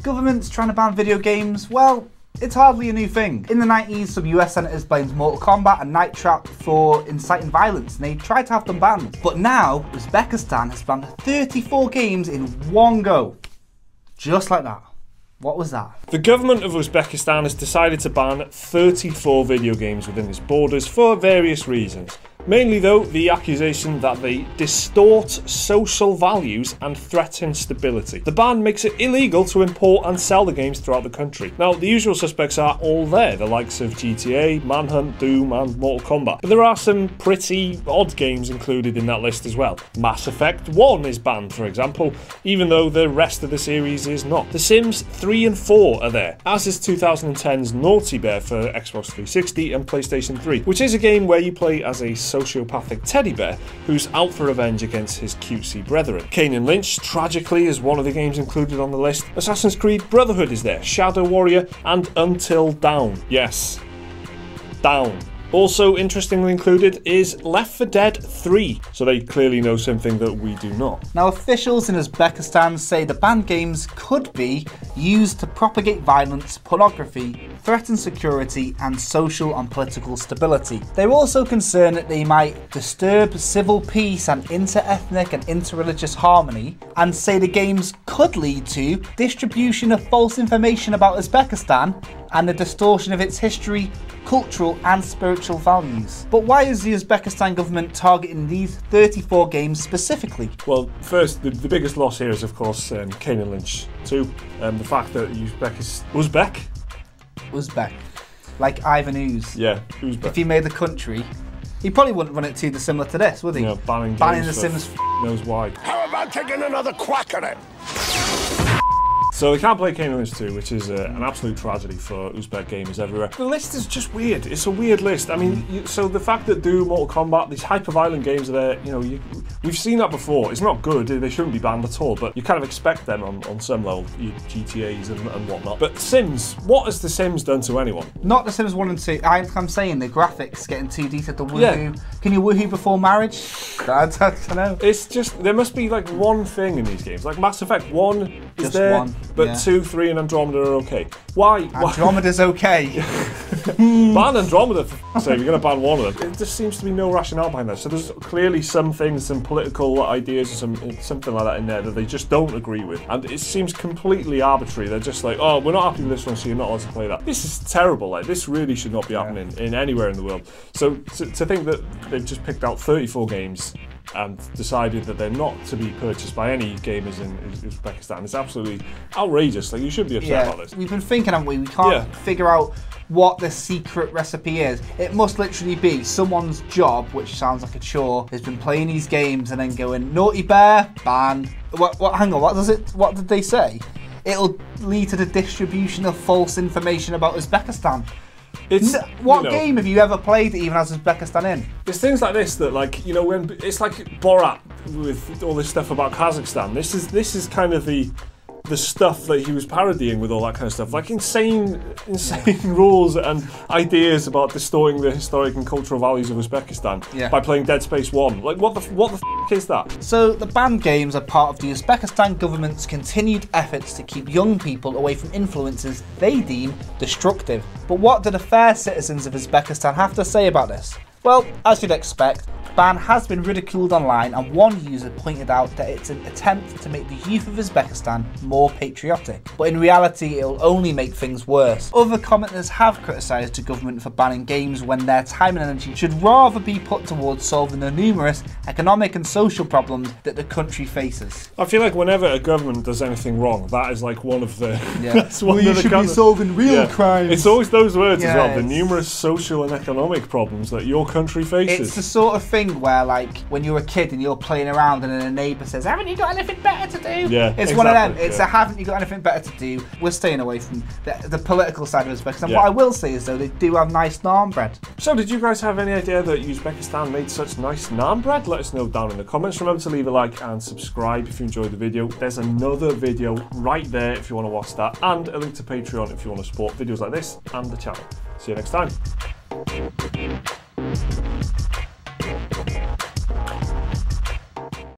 Governments trying to ban video games, well, it's hardly a new thing. In the 90s, some US senators blamed Mortal Kombat and Night Trap for inciting violence, and they tried to have them banned. But now, Uzbekistan has banned 34 games in one go. Just like that. What was that? The government of Uzbekistan has decided to ban 34 video games within its borders for various reasons. Mainly though, the accusation that they distort social values and threaten stability. The ban makes it illegal to import and sell the games throughout the country. Now, the usual suspects are all there, the likes of GTA, Manhunt, Doom and Mortal Kombat. But there are some pretty odd games included in that list as well. Mass Effect 1 is banned, for example, even though the rest of the series is not. The Sims 3 and 4 are there, as is 2010's Naughty Bear for Xbox 360 and PlayStation 3, which is a game where you play as a sociopathic teddy bear who's out for revenge against his cutesy brethren. Kane and Lynch, tragically, is one of the games included on the list. Assassin's Creed Brotherhood is there, Shadow Warrior, and Until Dawn. Yes, Dawn. Also interestingly included is Left 4 Dead 3, so they clearly know something that we do not. Now, officials in Uzbekistan say the banned games could be used to propagate violence, pornography, threaten security and social and political stability. They're also concerned that they might disturb civil peace and inter-ethnic and inter-religious harmony, and say the games could lead to distribution of false information about Uzbekistan and the distortion of its history, cultural and spiritual values. But why is the Uzbekistan government targeting these 34 games specifically? Well, first, the biggest loss here is, of course, Kane and Lynch 2. The fact that Uzbek? Like Ivan Ooze. Yeah, Uzbek. If he made the country, he probably wouldn't run it too dissimilar to this, would he? Yeah, banning the Sims. Knows why. How about taking another quack at it? So they can't play Kane and Lynch 2, which is an absolute tragedy for Uzbek gamers everywhere. The list is just weird. It's a weird list. I mean, so the fact that Doom, Mortal Kombat, these hyper-violent games are there, you know, we've seen that before. It's not good. They shouldn't be banned at all, but you kind of expect them on some level, your GTAs and whatnot. But Sims, what has The Sims done to anyone? Not The Sims 1 and 2. I'm saying the graphics getting too detailed, the woohoo. Yeah. Can you woohoo before marriage? I don't know. It's just, there must be like one thing in these games. Like Mass Effect 1 is just there, one. but yeah. 2, 3 and Andromeda are okay. Why? Andromeda's okay. Ban Andromeda, for f***ing sake, you're going to ban one of them. There just seems to be no rationale behind that. So there's clearly some things, some political ideas, something like that in there that they just don't agree with. And it seems completely arbitrary. They're just like, oh, we're not happy with this one, so you're not allowed to play that. This is terrible. Like, this really should not be happening in anywhere in the world. So to think that they've just picked out 34 games and decided that they're not to be purchased by any gamers in Uzbekistan is absolutely outrageous. Like, you should be upset about this. We've been thinking, haven't we? We can't figure out what the secret recipe is. It must literally be someone's job, which sounds like a chore, has been playing these games and then going, Naughty Bear, banned. Hang on, what did they say? It'll lead to the distribution of false information about Uzbekistan. What game have you ever played that even has Uzbekistan in? There's things like this that, like, you know, when it's like Borat with all this stuff about Kazakhstan. This is kind of the stuff that he was parodying with all that kind of stuff, like insane rules and ideas about distorting the historic and cultural values of Uzbekistan by playing Dead Space 1. Like, what the f is that? So the banned games are part of the Uzbekistan government's continued efforts to keep young people away from influences they deem destructive. But what do the fair citizens of Uzbekistan have to say about this? Well, as you'd expect, the ban has been ridiculed online, and one user pointed out that it's an attempt to make the youth of Uzbekistan more patriotic. But in reality, it'll only make things worse. Other commenters have criticised the government for banning games when their time and energy should rather be put towards solving the numerous economic and social problems that the country faces. I feel like whenever a government does anything wrong, that is like one of the... that's one you should be solving real crimes. It's always those words as well, the numerous social and economic problems that your country faces. It's the sort of thing where, like, when you're a kid and you're playing around and then a neighbour says, haven't you got anything better to do? Yeah, it's one of them. It's a haven't you got anything better to do? We're staying away from the political side of Uzbekistan. What I will say is, though, they do have nice naan bread. So did you guys have any idea that Uzbekistan made such nice naan bread? Let us know down in the comments. Remember to leave a like and subscribe if you enjoyed the video. There's another video right there if you want to watch that, and a link to Patreon if you want to support videos like this and the channel. See you next time.